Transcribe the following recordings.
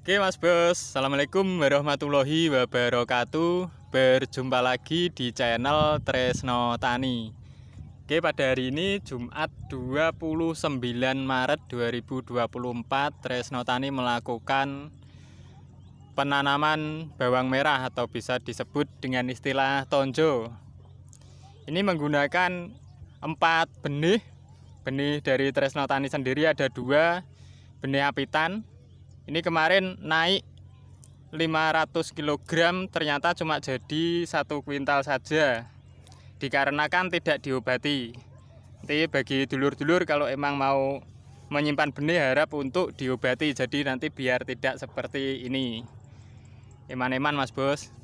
Oke Mas Bos, Assalamualaikum warahmatullahi wabarakatuh. Berjumpa lagi di channel Tresno Tani. Oke, pada hari ini Jumat 29 Maret 2024 Tresno Tani melakukan penanaman bawang merah atau bisa disebut dengan istilah tonjo. Ini menggunakan 4 benih. Benih dari Tresno Tani sendiri ada 2 benih apitan. Ini kemarin naik 500 kg, ternyata cuma jadi 1 kuintal saja, dikarenakan tidak diobati. Nanti bagi dulur-dulur kalau emang mau menyimpan benih harap untuk diobati, jadi nanti biar tidak seperti ini. Eman-eman Mas Bos.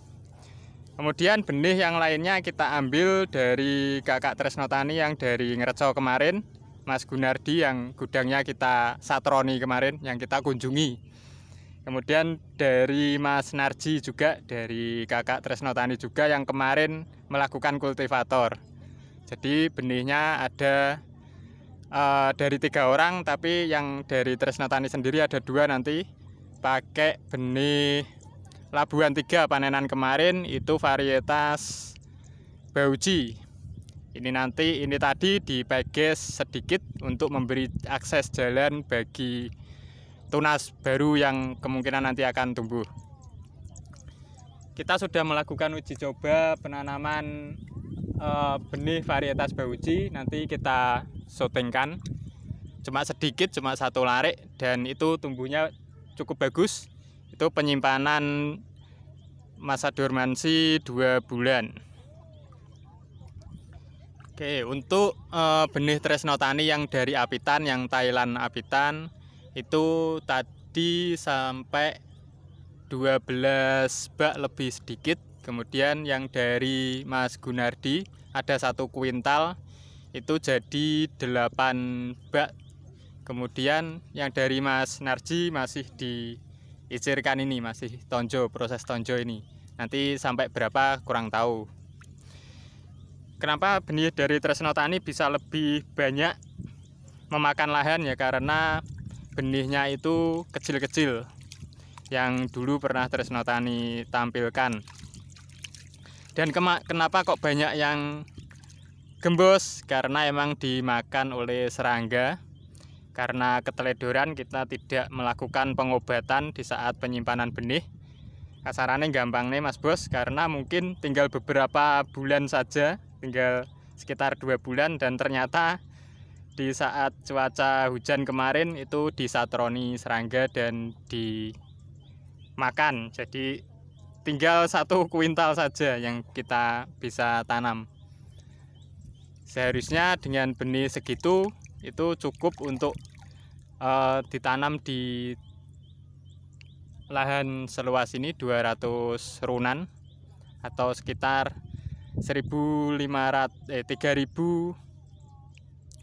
Kemudian benih yang lainnya kita ambil dari kakak Tresno Tani yang dari Ngreco kemarin, Mas Gunardi, yang gudangnya kita satroni kemarin, yang kita kunjungi. Kemudian dari Mas Narji juga, dari kakak Tresno Tani juga yang kemarin melakukan kultivator. Jadi benihnya ada dari 3 orang, tapi yang dari Tresno Tani sendiri ada 2 nanti. Pakai benih Labuan 3 panenan kemarin, itu varietas Bauji. Ini tadi dipeges sedikit untuk memberi akses jalan bagi tunas baru yang kemungkinan nanti akan tumbuh. Kita sudah melakukan uji coba penanaman benih varietas Bauji. Nanti kita syutingkan, cuma sedikit, cuma 1 larik, dan itu tumbuhnya cukup bagus. Itu penyimpanan masa dormansi 2 bulan. Oke, untuk benih Tresno Tani yang dari apitan, yang Thailand apitan, itu tadi sampai 12 bak lebih sedikit. Kemudian yang dari Mas Gunardi ada 1 kuintal, itu jadi 8 bak. Kemudian yang dari Mas Narji masih diicirkan, ini masih tonjo, proses tonjo ini. Nanti sampai berapa kurang tahu. Kenapa benih dari Tresno Tani bisa lebih banyak memakan lahan, ya karena benihnya itu kecil-kecil yang dulu pernah Tresno Tani tampilkan. Dan kenapa kok banyak yang gembos? Karena emang dimakan oleh serangga. Karena keteledoran kita tidak melakukan pengobatan di saat penyimpanan benih. Kasarannya gampang nih Mas Bos, karena mungkin tinggal beberapa bulan saja, tinggal sekitar 2 bulan, dan ternyata di saat cuaca hujan kemarin itu disatroni serangga dan dimakan. Jadi tinggal 1 kuintal saja yang kita bisa tanam. Seharusnya dengan benih segitu itu cukup untuk ditanam di lahan seluas ini 200 runan atau sekitar 3.000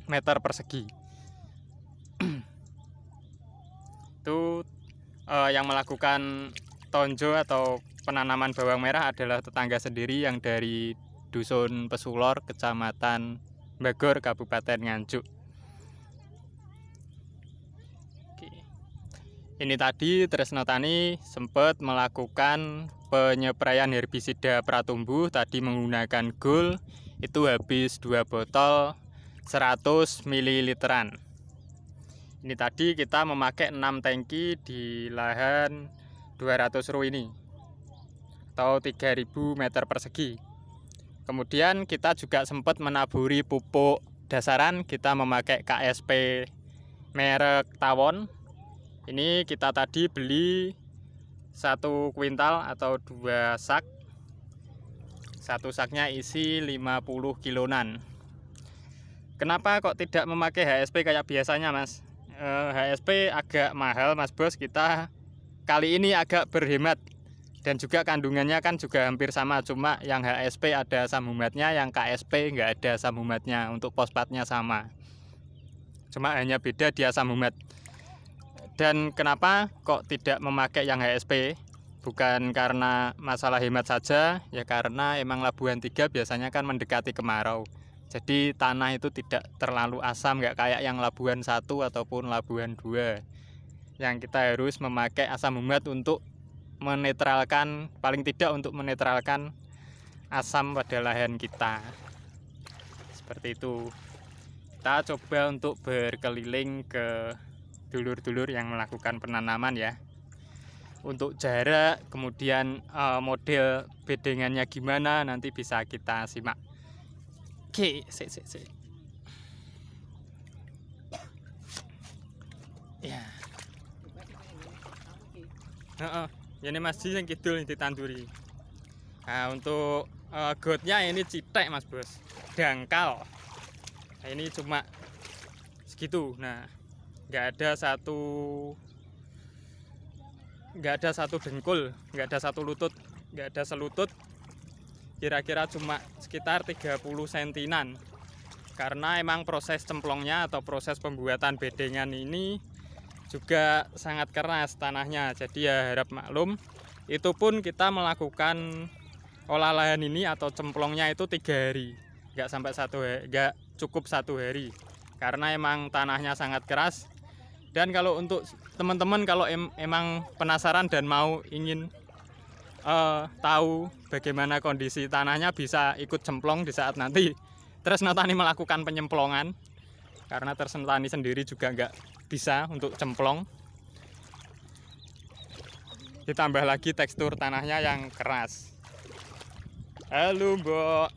meter persegi. Itu yang melakukan tonjo atau penanaman bawang merah adalah tetangga sendiri yang dari Dusun Pesulor, Kecamatan Bagor, Kabupaten Nganjuk. Oke. Ini tadi Tresno Tani sempat melakukan penyepraian herbisida pratumbuh tadi menggunakan Gold, itu habis 2 botol 100 ml. Ini tadi kita memakai 6 tangki di lahan 200 ru ini atau 3.000 meter persegi. Kemudian kita juga sempat menaburi pupuk dasaran, kita memakai KSP merek Tawon. Ini kita tadi beli 1 kuintal atau 2 sak. 1 saknya isi 50 kilonan. Kenapa kok tidak memakai HSP kayak biasanya Mas? HSP agak mahal Mas Bos, kita kali ini agak berhemat. Dan juga kandungannya kan juga hampir sama, cuma yang HSP ada asam humatnya, yang KSP nggak ada asam humatnya. Untuk fosfatnya sama, cuma hanya beda di asam humat. Dan kenapa kok tidak memakai yang HSP? Bukan karena masalah hemat saja, ya karena emang Labuan 3 biasanya kan mendekati kemarau. Jadi tanah itu tidak terlalu asam, nggak kayak yang Labuan 1 ataupun Labuan 2. yang kita harus memakai asam humat untuk menetralkan, paling tidak untuk menetralkan asam pada lahan kita. Seperti itu. Kita coba untuk berkeliling ke dulur-dulur yang melakukan penanaman ya. Untuk jarak, kemudian model bedengannya gimana, nanti bisa kita simak. Oke, sik. Ya. Ini masih yang kidul yang ditanduri. Nah, untuk gotnya ini citek Mas Bos, dangkal. Nah, ini cuma segitu. Nah, nggak ada satu dengkul, nggak ada satu lutut, nggak ada selutut, kira-kira cuma sekitar 30 sentinan. Karena emang proses cemplongnya atau proses pembuatan bedengan ini juga sangat keras tanahnya, jadi ya harap maklum. Itu pun kita melakukan olah lahan ini atau cemplongnya itu 3 hari, nggak sampai nggak cukup 1 hari, karena emang tanahnya sangat keras. Dan kalau untuk teman-teman kalau emang penasaran dan mau ingin tahu bagaimana kondisi tanahnya, bisa ikut cemplong di saat nanti Tresno Tani melakukan penyemplongan, karena Tresno Tani sendiri juga nggak bisa untuk cemplong. Ditambah lagi tekstur tanahnya yang keras. Halo Mbok.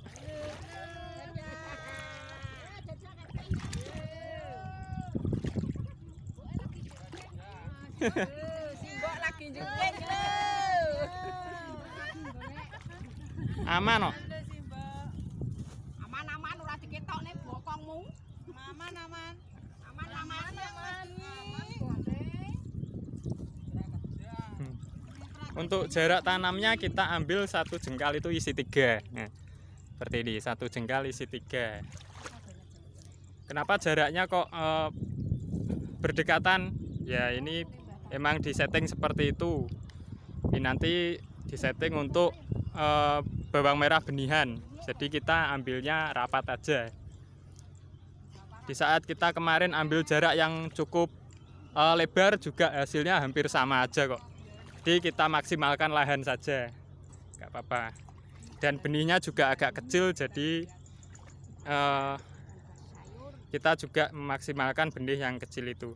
Simbok lagi njupling lho. Aman kok. Aman-aman ora diketokne bokongmu. Aman-aman. Aman-aman. Untuk jarak tanamnya kita ambil 1 jengkal itu isi 3. Nah, seperti ini, 1 jengkal isi 3. Kenapa jaraknya kok berdekatan? Ya ini emang disetting seperti itu. Ini nanti disetting untuk bawang merah benihan. Jadi kita ambilnya rapat aja. Di saat kita kemarin ambil jarak yang cukup lebar juga hasilnya hampir sama aja kok. Jadi kita maksimalkan lahan saja, nggak apa-apa. Dan benihnya juga agak kecil, jadi kita juga memaksimalkan benih yang kecil itu.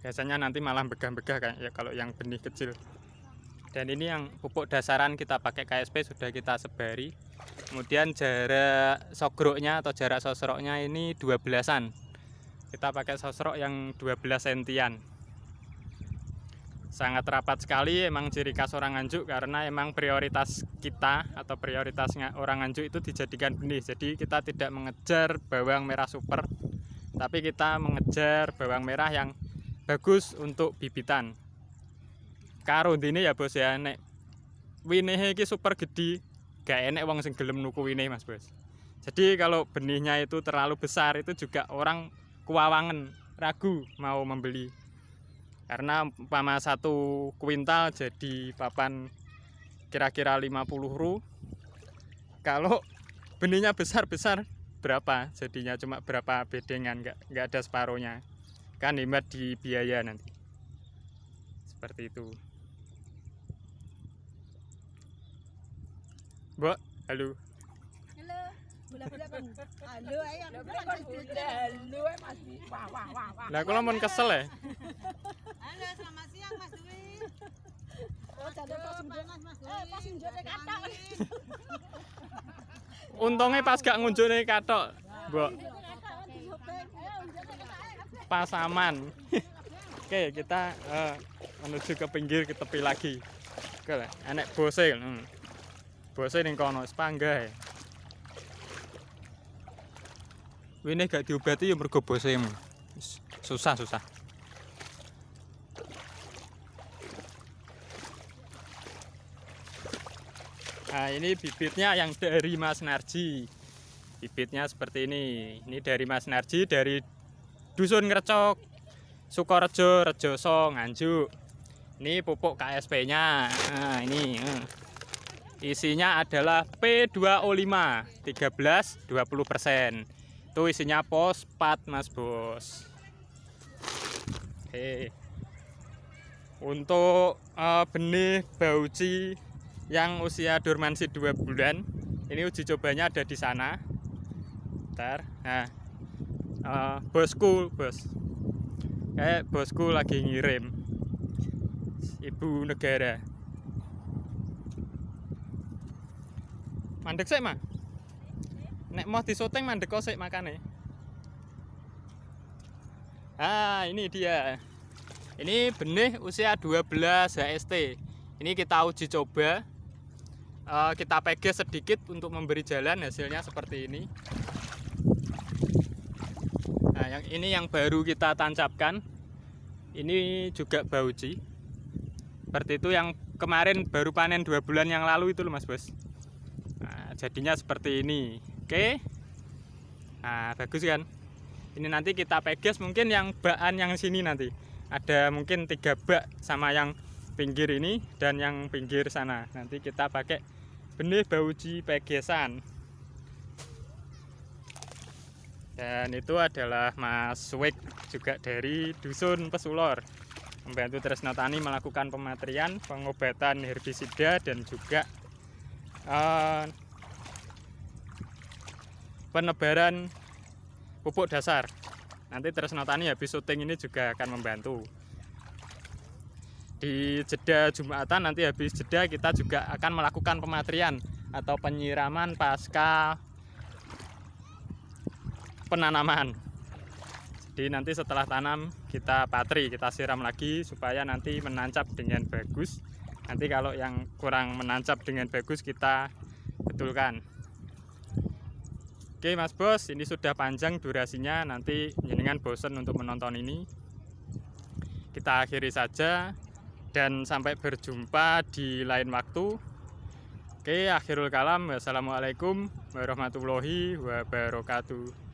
Biasanya nanti malah begah-begah kayak ya kalau yang benih kecil. Dan ini yang pupuk dasaran kita pakai KSP sudah kita sebari. Kemudian jarak sogroknya atau jarak sosroknya ini 12-an. Kita pakai sosrok yang 12 sentian. Sangat rapat sekali, emang ciri khas orang Nganjuk, karena emang prioritas kita atau prioritasnya orang Nganjuk itu dijadikan benih. Jadi kita tidak mengejar bawang merah super, tapi kita mengejar bawang merah yang bagus untuk bibitan. Karo ini ya Bos ya, nek winehe iki super gede, gak enek wong sing gelem nuku winih Mas Bos. Jadi kalau benihnya itu terlalu besar itu juga orang kuwawangen, ragu mau membeli. Karena umpama 1 kuintal jadi papan kira-kira 50 ru. Kalau benihnya besar-besar berapa jadinya, cuma berapa bedengan, nggak ada separohnya, kan hemat di biaya nanti. Seperti itu. Mbok, halo. Halo. Bola-bola kan. Halo ayo. Halo Mas. Wah. Lah kula mun kesel ya. Halo, selamat siang Mas Dwi. Oh, jane pas Mas Dwi. Pas njone katok. Untungnya pas gak ngunjune katok, Mbok. Pas aman. Oke, kita menuju ke pinggir, ke tepi lagi. Oke lah, enek bose. Bose ning kono sepanggae. Wine gak diobati ya mergo bosemu. Susah. Nah, ini bibitnya yang dari Mas Narji. Bibitnya seperti ini. Ini dari Mas Narji dari Dusun Ngrecok, Sukorejo, Rejoso, Nganjuk. Ini pupuk KSP-nya. Nah, ini. Isinya adalah P2O5 13-20%. Itu isinya fosfat Mas Bos. Oke. Untuk benih bauci yang usia dormansi 2 bulan, ini uji cobanya ada di sana. Bentar. Nah, bosku lagi ngirim ibu negara. Mandek sik, Mak. Nek mau disoteng mandek kok sik makane. Ini dia. Ini benih usia 12 HST. Ini kita uji coba. Kita peges sedikit untuk memberi jalan, hasilnya seperti ini. Nah, yang ini yang baru kita tancapkan. Ini juga bauci. Seperti itu, yang kemarin baru panen 2 bulan yang lalu itu loh Mas Bos. Nah, jadinya seperti ini. Oke. Nah, bagus kan? Ini nanti kita peges, mungkin yang bakan yang sini nanti. Ada mungkin 3 bak sama yang pinggir ini dan yang pinggir sana. Nanti kita pakai benih bauci pegesan. Dan itu adalah Mas Wik, juga dari Dusun Pesulor, membantu Tresno Tani melakukan pematrian, pengobatan herbisida dan juga penebaran pupuk dasar. Nanti Tresno Tani habis syuting ini juga akan membantu. Di jeda Jumatan, nanti habis jeda kita juga akan melakukan pematrian atau penyiraman pasca penanaman. Jadi nanti setelah tanam kita patri, kita siram lagi supaya nanti menancap dengan bagus. Nanti kalau yang kurang menancap dengan bagus kita betulkan. Oke Mas Bos, ini sudah panjang durasinya, nanti jenengan bosen untuk menonton ini. Kita akhiri saja dan sampai berjumpa di lain waktu. Oke, akhirul kalam. Wassalamualaikum warahmatullahi wabarakatuh.